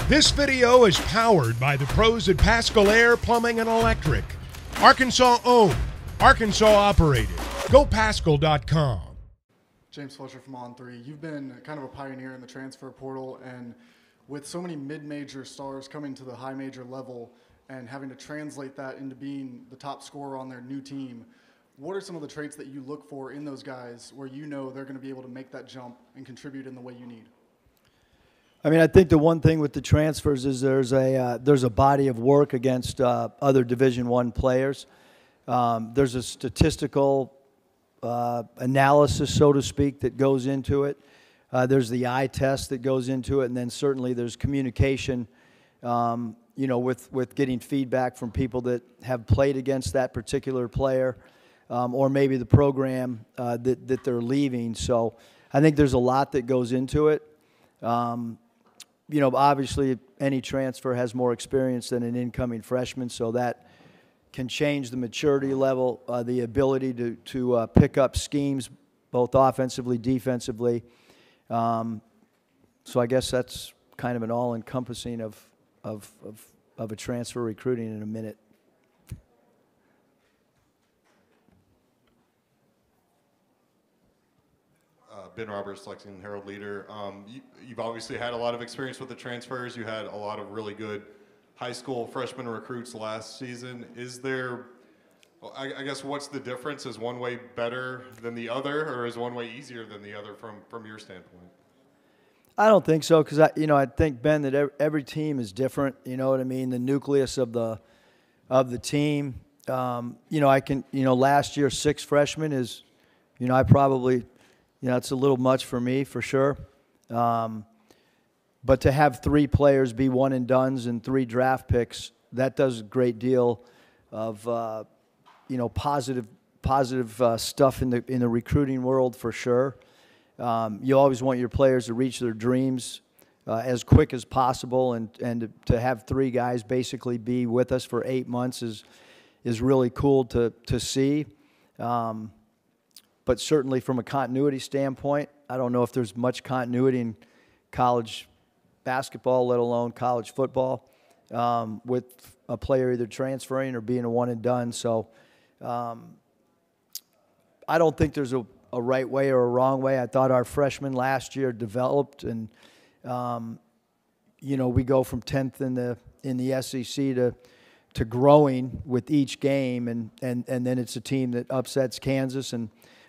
This video is powered by the pros at Pascal Air Plumbing and Electric. Arkansas owned, Arkansas operated. GoPascal.com. James Fletcher from On3. You've been kind of a pioneer in the transfer portal, and with so many mid-major stars coming to the high major level and having to translate that into being the top scorer on their new team, what are some of the traits that you look for in those guys where you know they're going to be able to make that jump and contribute in the way you need? I mean, I think the one thing with the transfers is there's a body of work against other Division I players. There's a statistical analysis, so to speak, that goes into it. There's the eye test that goes into it, and then certainly there's communication, with getting feedback from people that have played against that particular player, or maybe the program that they're leaving. So I think there's a lot that goes into it. Obviously any transfer has more experience than an incoming freshman, so that can change the maturity level, the ability to pick up schemes, both offensively, defensively. So I guess that's kind of an all-encompassing of a transfer recruiting in a minute. Ben Roberts, Lexington Herald Leader. You've obviously had a lot of experience with the transfers. You had a lot of really good high school freshman recruits last season. Is there, I guess, what's the difference? Is one way better than the other, or is one way easier than the other from your standpoint? I don't think so, because I think, Ben, that every team is different. You know what I mean? The nucleus of the team. Last year 6 freshmen is, I probably. It's a little much for me, for sure. But to have 3 players be one and dones and 3 draft picks, that does a great deal of, positive stuff in the recruiting world, for sure. You always want your players to reach their dreams as quick as possible, and to have 3 guys basically be with us for 8 months is really cool to see. But certainly from a continuity standpoint, I don't know if there's much continuity in college basketball, let alone college football, with a player either transferring or being a one and done. So I don't think there's a right way or a wrong way. I thought our freshmen last year developed, and we go from 10th in the SEC to growing with each game, and then it's a team that upsets Kansas and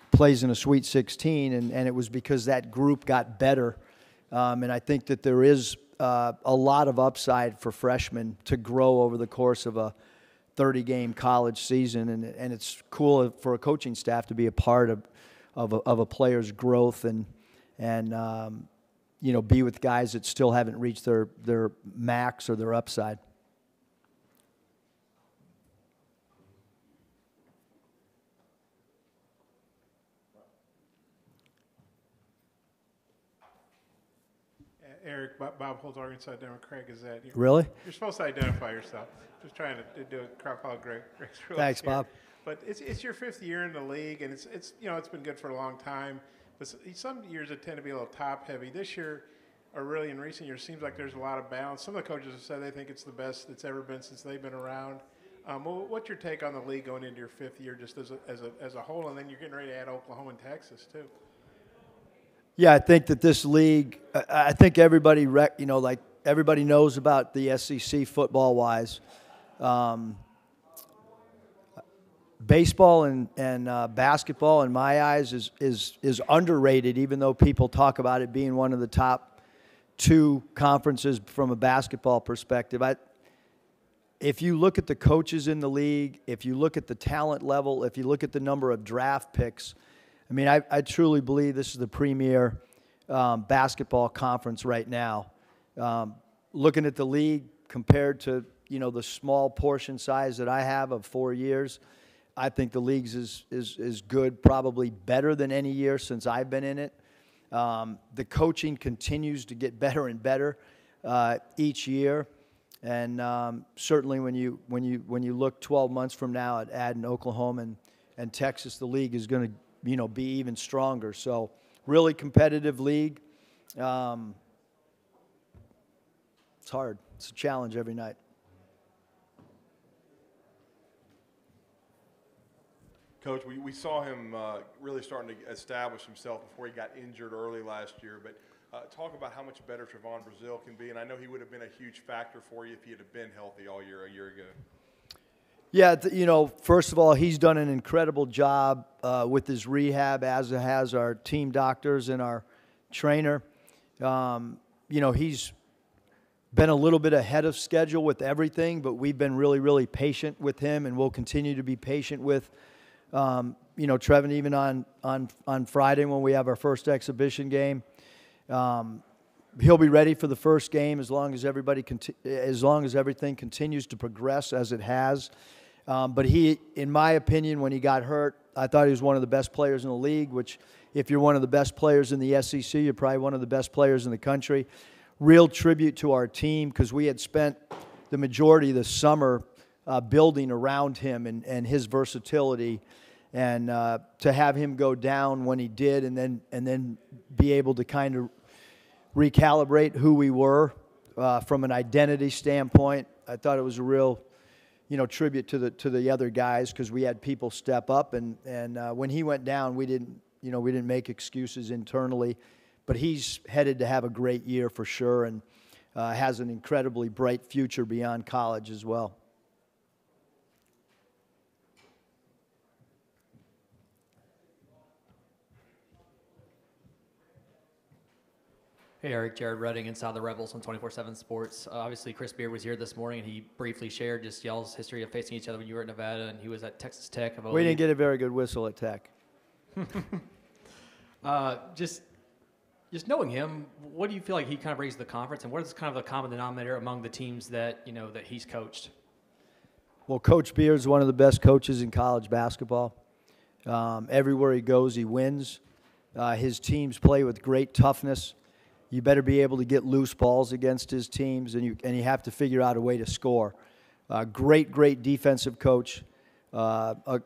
plays in a Sweet 16, and it was because that group got better. And I think that there is a lot of upside for freshmen to grow over the course of a 30-game college season, and it's cool for a coaching staff to be a part of a player's growth and be with guys that still haven't reached their max or their upside. Eric, Bob Holtz, Arkansas Democrat Gazette. Really? You're supposed to identify yourself. Just trying to do a crowd follow Greg's rules. Thanks, here. Bob. But it's your 5th year in the league, and it's been good for a long time. But some years it tend to be a little top heavy. This year, or really in recent years, seems like there's a lot of balance. Some of the coaches have said they think it's the best it's ever been since they've been around. What's your take on the league going into your 5th year, just as a whole, and then you're getting ready to add Oklahoma and Texas too? Yeah, I think that this league, I think everybody, everybody knows about the SEC football-wise. Baseball and basketball, in my eyes, is underrated, even though people talk about it being one of the top 2 conferences from a basketball perspective. If you look at the coaches in the league, if you look at the talent level, if you look at the number of draft picks, I mean, I truly believe this is the premier basketball conference right now. Looking at the league compared to, the small portion size that I have of 4 years, I think the league's is good, probably better than any year since I've been in it. The coaching continues to get better and better each year, and certainly when you look 12 months from now at adding Oklahoma and Texas, the league is going to be even stronger. So really competitive league. It's hard. It's a challenge every night. Coach, we saw him really starting to establish himself before he got injured early last year. But talk about how much better Trevon Brazile can be. And I know he would have been a huge factor for you if he had been healthy all year a year ago. Yeah, first of all, he's done an incredible job with his rehab, as has our team doctors and our trainer. He's been a little bit ahead of schedule with everything, but we've been really, really patient with him, and we'll continue to be patient with Trevon, even on Friday when we have our first exhibition game. He'll be ready for the first game as long as everything continues to progress as it has. But he, in my opinion, when he got hurt, I thought he was one of the best players in the league, which if you're one of the best players in the SEC, you're probably one of the best players in the country. Real tribute to our team, because we had spent the majority of the summer building around him and his versatility. And to have him go down when he did, and then be able to kind of recalibrate who we were from an identity standpoint, I thought it was a real, tribute to the other guys, because we had people step up, and when he went down, we didn't make excuses internally, but he's headed to have a great year for sure, and has an incredibly bright future beyond college as well. Hey, Eric, Jared Redding, Inside the Rebels on 24/7 Sports. Obviously, Chris Beard was here this morning, and he briefly shared just y'all's history of facing each other when you were at Nevada, and he was at Texas Tech. We didn't get a very good whistle at Tech. Just knowing him, what do you feel like he kind of brings to the conference, and what is kind of the common denominator among the teams that that he's coached? Well, Coach Beard's one of the best coaches in college basketball. Everywhere he goes, he wins. His teams play with great toughness. You better be able to get loose balls against his teams, and you have to figure out a way to score. Great defensive coach. Every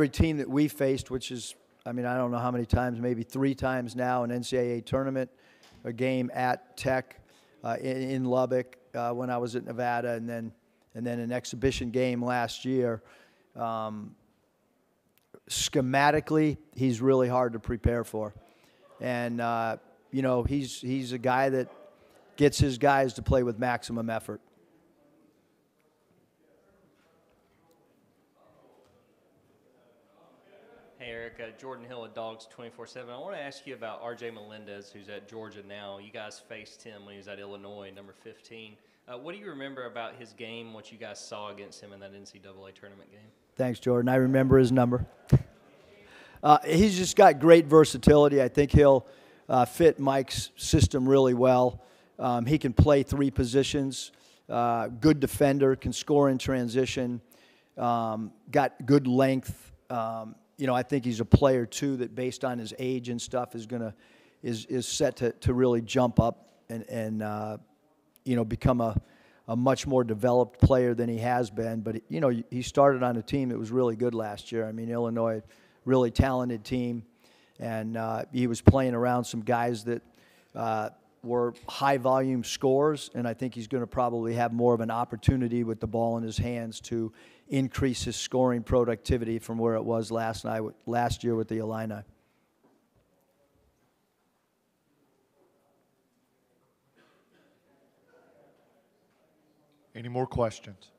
team that we faced, which is, I don't know how many times, maybe 3 times now, an NCAA tournament, a game at Tech in Lubbock when I was at Nevada, and then an exhibition game last year. Schematically, he's really hard to prepare for. And, he's a guy that gets his guys to play with maximum effort. Hey, Eric, Jordan Hill at Dogs 24/7. I want to ask you about R.J. Melendez, who's at Georgia now. You guys faced him when he was at Illinois, number 15. What do you remember about his game, what you guys saw against him in that NCAA tournament game? Thanks, Jordan. I remember his number. He's just got great versatility. I think he'll fit Mike's system really well. He can play 3 positions, good defender, can score in transition, got good length. I think he's a player too that, based on his age and stuff, is set to really jump up and become a much more developed player than he has been. But he started on a team that was really good last year. Illinois, really talented team, and he was playing around some guys that were high-volume scorers, and I think he's going to probably have more of an opportunity with the ball in his hands to increase his scoring productivity from where it was last year with the Illini. Any more questions?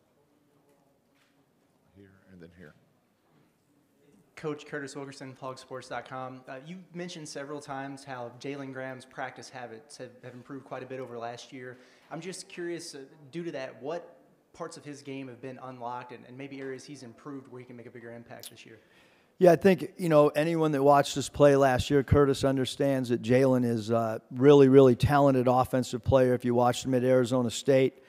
Here and then here. Coach Curtis Wilkerson, PlugSports.com. You mentioned several times how Jalen Graham's practice habits have improved quite a bit over last year. I'm just curious, due to that, what parts of his game have been unlocked and maybe areas he's improved where he can make a bigger impact this year? Yeah, I think, anyone that watched us play last year, Curtis understands that Jalen is a really, really talented offensive player. If you watched him at Arizona State,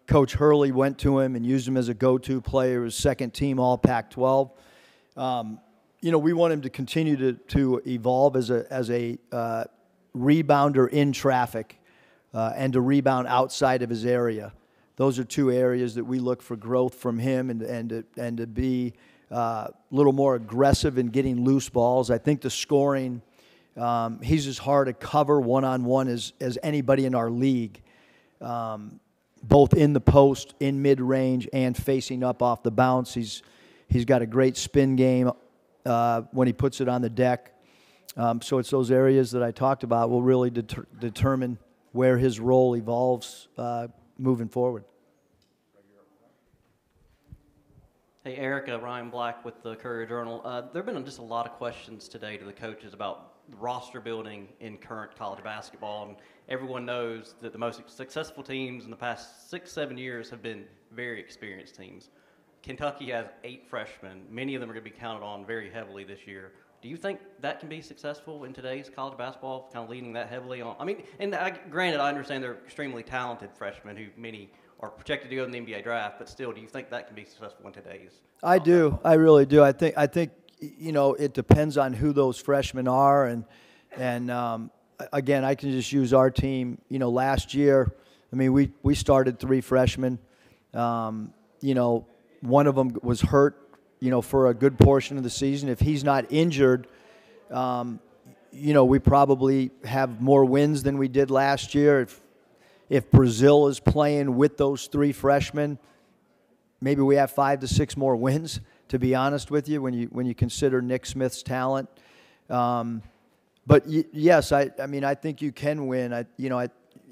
Coach Hurley went to him and used him as a go-to player, his second team all Pac-12. We want him to continue to evolve as a rebounder in traffic and to rebound outside of his area. Those are 2 areas that we look for growth from him, and to be a little more aggressive in getting loose balls. I think the scoring, he's as hard to cover one-on-one as anybody in our league. both in the post, in mid-range, and facing up off the bounce. He's got a great spin game when he puts it on the deck. So it's those areas that I talked about will really determine where his role evolves moving forward. Hey, Erica, Ryan Black with the Courier-Journal. There have been just a lot of questions today to the coaches about roster building in current college basketball, and everyone knows that the most successful teams in the past 6-7 years have been very experienced teams. Kentucky has 8 freshmen. Many of them are going to be counted on very heavily this year. Do you think that can be successful in today's college basketball, kind of leaning that heavily on? I mean, and granted, I understand they're extremely talented freshmen who many are projected to go in the NBA draft, but still, do you think that can be successful in today's? I do. I really do. I think you know, it depends on who those freshmen are, and again, I can just use our team. You know, last year, I mean, we started 3 freshmen. You know, one of them was hurt, you know, for a good portion of the season. If he's not injured, you know, we probably have more wins than we did last year. If Brazil is playing with those 3 freshmen, maybe we have 5 to 6 more wins, to be honest with you, when you consider Nick Smith's talent. But yes, I mean, I think you can win.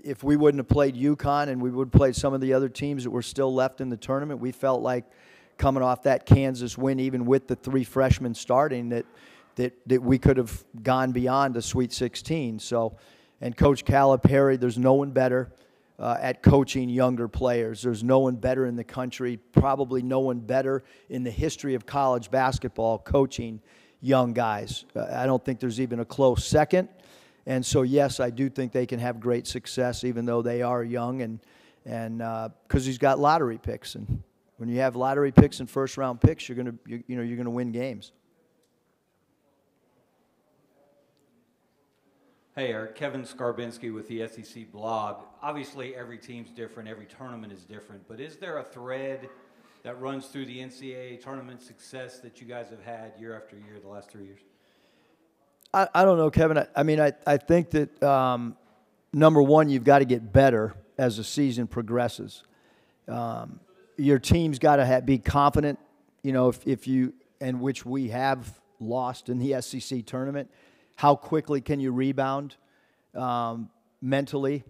If we wouldn't have played UConn and we would play some of the other teams that were still left in the tournament, we felt like coming off that Kansas win, even with the 3 freshmen starting, that we could have gone beyond the Sweet 16. So, and Coach Calipari, there's no one better at coaching younger players. There's no one better in the country, probably no one better in the history of college basketball coaching young guys. I don't think there's even a close second. And so, yes, I do think they can have great success, even though they are young, and because he's got lottery picks, and when you have lottery picks and first-round picks, you're gonna win games. Hey, Eric, Kevin Skarbinski with the SEC blog. Obviously, every team's different, every tournament is different, but is there a thread that runs through the NCAA tournament success that you guys have had year after year the last 3 years? I don't know, Kevin. I mean, I think that, number one, you've got to get better as the season progresses. Your team's got to be confident, you know, if you, and which we have lost in the SEC tournament. How quickly can you rebound mentally?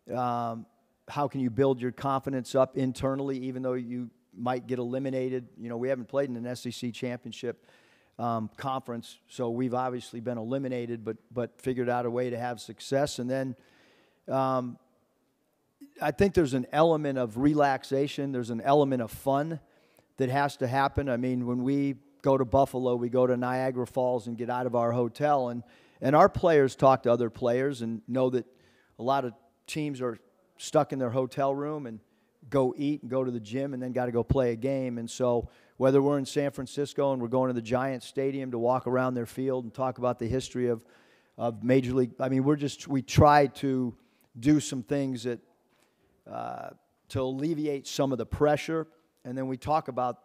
How can you build your confidence up internally, even though you might get eliminated? You know, we haven't played in an SEC championship conference, so we've obviously been eliminated, but figured out a way to have success. And then I think there's an element of relaxation. There's an element of fun that has to happen. I mean, when we go to Buffalo, we go to Niagara Falls and get out of our hotel, and our players talk to other players and know that a lot of teams are stuck in their hotel room and go eat and go to the gym and then got to go play a game. And so whether we're in San Francisco and we're going to the Giants Stadium to walk around their field and talk about the history of Major League, I mean, we try to do some things that to alleviate some of the pressure, and then we talk about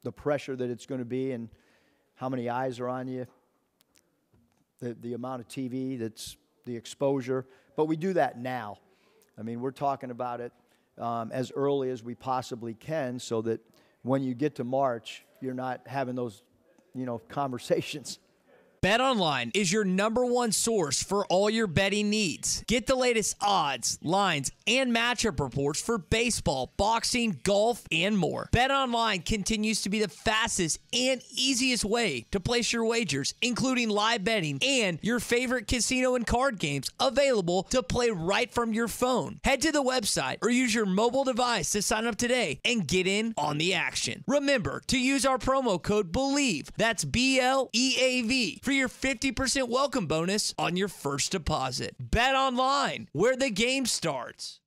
the pressure that it's going to be and how many eyes are on you, the amount of TV, that's the exposure. But we do that now. I mean, we're talking about it as early as we possibly can, so that when you get to March, you're not having those, you know, conversations. BetOnline is your #1 source for all your betting needs. Get the latest odds, lines, and matchup reports for baseball, boxing, golf, and more. BetOnline continues to be the fastest and easiest way to place your wagers, including live betting and your favorite casino and card games available to play right from your phone. Head to the website or use your mobile device to sign up today and get in on the action. Remember to use our promo code BELIEVE, that's BLEAV, for your 50% welcome bonus on your first deposit. Bet online, where the game starts.